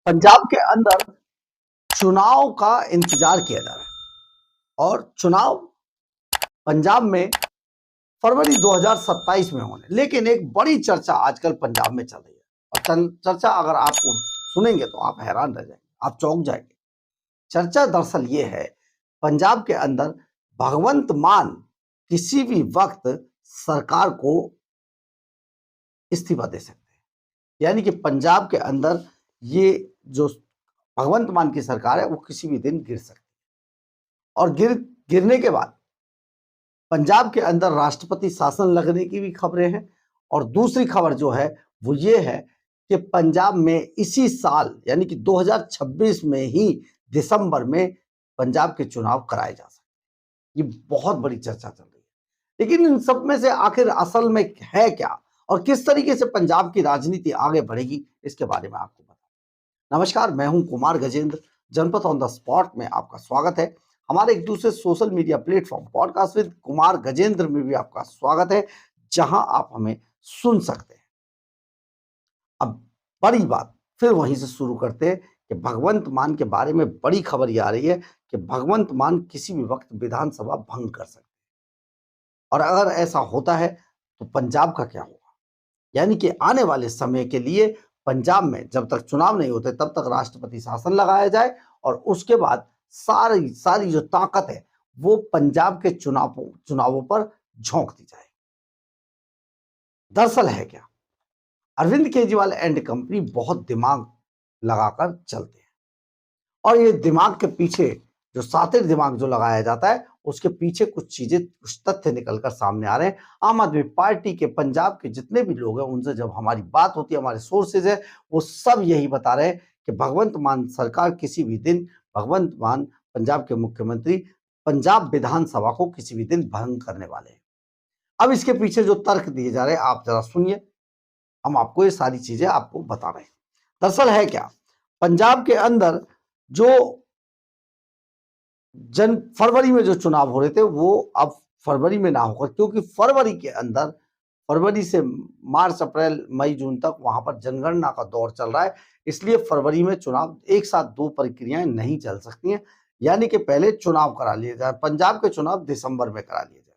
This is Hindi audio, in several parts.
पंजाब के अंदर चुनाव का इंतजार किया जा रहा है और चुनाव पंजाब में फरवरी 2027 में होने, लेकिन एक बड़ी चर्चा आजकल पंजाब में चल रही है और चर्चा अगर आपको सुनेंगे तो आप हैरान रह जाएंगे, आप चौंक जाएंगे। चर्चा दरअसल ये है, पंजाब के अंदर भगवंत मान किसी भी वक्त सरकार को इस्तीफा दे सकते हैं। यानी कि पंजाब के अंदर ये जो भगवंत मान की सरकार है वो किसी भी दिन गिर सकती है और गिरने के बाद पंजाब के अंदर राष्ट्रपति शासन लगने की भी खबरें हैं। और दूसरी खबर जो है वो ये है कि पंजाब में इसी साल यानी कि 2026 में ही दिसंबर में पंजाब के चुनाव कराए जा सकते हैं। ये बहुत बड़ी चर्चा चल रही है, लेकिन इन सब में से आखिर असल में है क्या और किस तरीके से पंजाब की राजनीति आगे बढ़ेगी, इसके बारे में आपको बता। नमस्कार, मैं हूं कुमार गजेंद्र। जनपद ऑन द स्पॉट में आपका स्वागत है। हमारे एक दूसरे social media platform podcast with Kumar Gajendra में भी आपका स्वागत है, जहां आप हमें सुन सकते हैं। अब बड़ी बात फिर वहीं से शुरू करते हैं कि भगवंत मान के बारे में बड़ी खबर ये आ रही है कि भगवंत मान किसी भी वक्त विधानसभा भंग कर सकते हैं। और अगर ऐसा होता है तो पंजाब का क्या होगा? यानी कि आने वाले समय के लिए पंजाब में जब तक चुनाव नहीं होते तब तक राष्ट्रपति शासन लगाया जाए और उसके बाद सारी जो ताकत है वो पंजाब के चुनावों पर झोंक दी जाए। दरअसल है क्या, अरविंद केजरीवाल एंड कंपनी बहुत दिमाग लगाकर चलते हैं और ये दिमाग के पीछे जो सातिर दिमाग जो लगाया जाता है उसके पीछे कुछ चीजें, कुछ तथ्य निकलकर सामने आ रहे हैं। आम आदमी पार्टी के पंजाब के जितने भी लोग हैं उनसे जब हमारी बात होती है, हमारे सोर्सेज है, वो सब यही बता रहे हैं कि भगवंत मान सरकार किसी भी दिन, भगवंत मान पंजाब के मुख्यमंत्री पंजाब विधानसभा को किसी भी दिन भंग करने वाले हैं। अब इसके पीछे जो तर्क दिए जा रहे हैं आप जरा सुनिए, हम आपको ये सारी चीजें आपको बता रहे हैं। दरअसल है क्या, पंजाब के अंदर जो फरवरी में जो चुनाव हो रहे थे वो अब फरवरी में ना होकर, क्योंकि फरवरी के अंदर, फरवरी से मार्च अप्रैल मई जून तक वहां पर जनगणना का दौर चल रहा है, इसलिए फरवरी में चुनाव एक साथ दो प्रक्रियाएं नहीं चल सकती हैं। यानी कि पहले चुनाव करा लिए जाए, पंजाब के चुनाव दिसंबर में करा लिए जाए।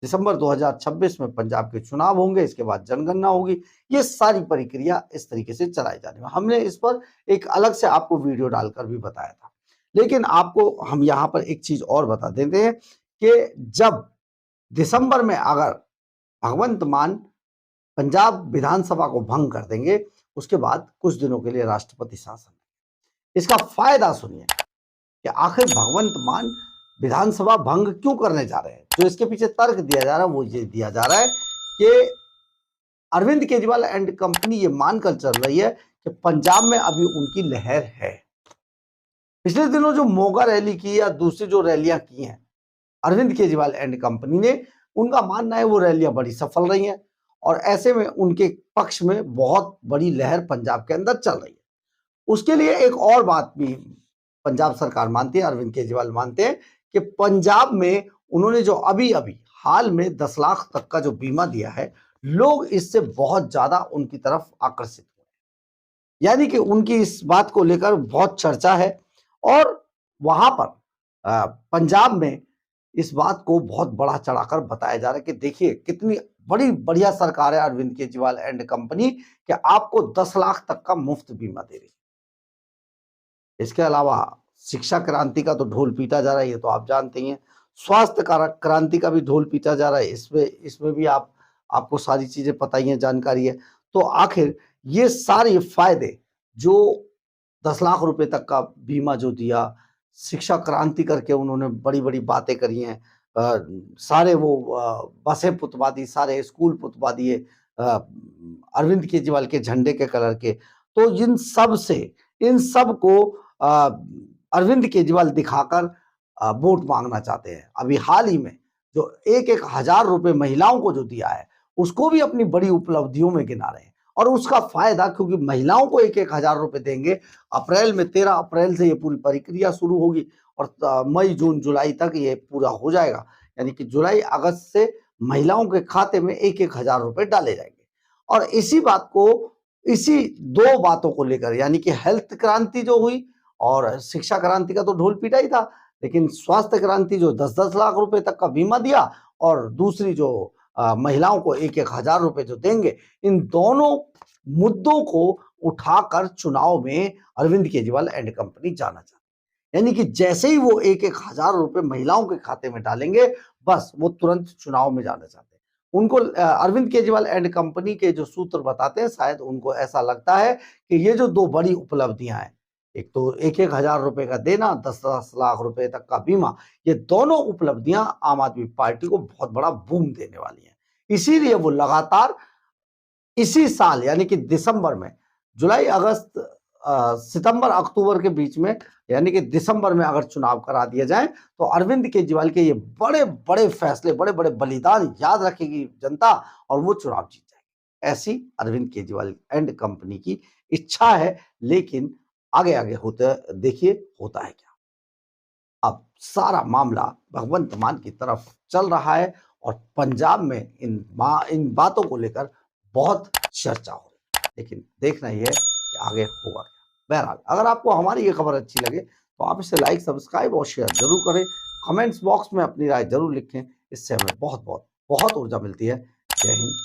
दिसंबर 2026 में पंजाब के चुनाव होंगे, इसके बाद जनगणना होगी। ये सारी प्रक्रिया इस तरीके से चलाई जाने वाली। हमने इस पर एक अलग से आपको वीडियो डालकर भी बताया था, लेकिन आपको हम यहाँ पर एक चीज और बता देते हैं कि जब दिसंबर में अगर भगवंत मान पंजाब विधानसभा को भंग कर देंगे, उसके बाद कुछ दिनों के लिए राष्ट्रपति शासन। इसका फायदा सुनिए कि आखिर भगवंत मान विधानसभा भंग क्यों करने जा रहे हैं। जो इसके पीछे तर्क दिया जा रहा है वो ये दिया जा रहा है कि अरविंद केजरीवाल एंड कंपनी ये मानकर चल रही है कि पंजाब में अभी उनकी लहर है। पिछले दिनों जो मोगा रैली की या दूसरी जो रैलियां की हैं अरविंद केजरीवाल एंड कंपनी ने, उनका मानना है वो रैलियां बड़ी सफल रही हैं और ऐसे में उनके पक्ष में बहुत बड़ी लहर पंजाब के अंदर चल रही है। उसके लिए एक और बात भी पंजाब सरकार मानती है, अरविंद केजरीवाल मानते हैं कि पंजाब में उन्होंने जो अभी हाल में 10 लाख तक का जो बीमा दिया है, लोग इससे बहुत ज्यादा उनकी तरफ आकर्षित हुए। यानी कि उनकी इस बात को लेकर बहुत चर्चा है और वहां पर पंजाब में इस बात को बहुत बड़ा चढ़ाकर बताया जा रहा है कि देखिए कितनी बड़ी बढ़िया सरकार है अरविंद केजरीवाल एंड कंपनी कि आपको 10 लाख तक का मुफ्त बीमा दे रही है। इसके अलावा शिक्षा क्रांति का तो ढोल पीटा जा रहा है, ये तो आप जानते ही हैं। स्वास्थ्य क्रांति का भी ढोल पीटा जा रहा है, इसमें भी आपको सारी चीजें पता ही है, जानकारी है। तो आखिर ये सारे फायदे जो 10 लाख रुपए तक का बीमा जो दिया, शिक्षा क्रांति करके उन्होंने बड़ी बड़ी बातें करी हैं, सारे वो बसें पुतवा दी, सारे स्कूल पुतवा दिए अरविंद केजरीवाल के झंडे के कलर के। तो इन सब को अरविंद केजरीवाल दिखाकर वोट मांगना चाहते हैं। अभी हाल ही में जो 1,000 रुपए महिलाओं को जो दिया है उसको भी अपनी बड़ी उपलब्धियों में गिना रहे हैं और उसका फायदा, क्योंकि महिलाओं को 1,000 रुपए देंगे, अप्रैल में 13 अप्रैल से ये पूरी प्रक्रिया शुरू होगी और मई जून जुलाई तक ये पूरा हो जाएगा। यानी कि जुलाई अगस्त से महिलाओं के खाते में 1,000 रुपए डाले जाएंगे और इसी बात को इसी दो बातों को लेकर, यानी कि हेल्थ क्रांति जो हुई और शिक्षा क्रांति का तो ढोल पीटा ही था, लेकिन स्वास्थ्य क्रांति जो 10-10 लाख रुपए तक का बीमा दिया और दूसरी जो महिलाओं को 1-1 हजार रुपए जो देंगे, इन दोनों मुद्दों को उठाकर चुनाव में अरविंद केजरीवाल एंड कंपनी जाना चाहते हैं। यानी कि जैसे ही वो 1-1 हजार रुपए महिलाओं के खाते में डालेंगे, बस वो तुरंत चुनाव में जाना चाहते हैं। उनको अरविंद केजरीवाल एंड कंपनी के जो सूत्र बताते हैं, शायद उनको ऐसा लगता है कि ये जो दो बड़ी उपलब्धियां हैं, एक तो 1-1 हजार रुपए का देना, 10-10 लाख रुपए तक का बीमा, ये दोनों उपलब्धियां आम आदमी पार्टी को बहुत बड़ा बूम देने वाली हैं। इसीलिए वो लगातार इसी साल, यानी कि दिसंबर में, जुलाई, अगस्त, सितंबर, अक्टूबर के बीच में, यानी कि दिसंबर में अगर चुनाव करा दिया जाए तो अरविंद केजरीवाल के ये बड़े बड़े फैसले, बड़े बड़े बलिदान याद रखेगी जनता और वो चुनाव जीत जाएगी। ऐसी अरविंद केजरीवाल एंड कंपनी की इच्छा है, लेकिन आगे आगे होते देखिए होता है क्या। अब सारा मामला भगवंत मान की तरफ चल रहा है और पंजाब में इन बातों को लेकर बहुत चर्चा हो रही है, लेकिन देखना ही है कि आगे होगा क्या। बहरहाल, अगर आपको हमारी ये खबर अच्छी लगे तो आप इसे लाइक, सब्सक्राइब और शेयर जरूर करें। कमेंट्स बॉक्स में अपनी राय जरूर लिखें, इससे हमें बहुत बहुत बहुत ऊर्जा मिलती है। जय हिंद।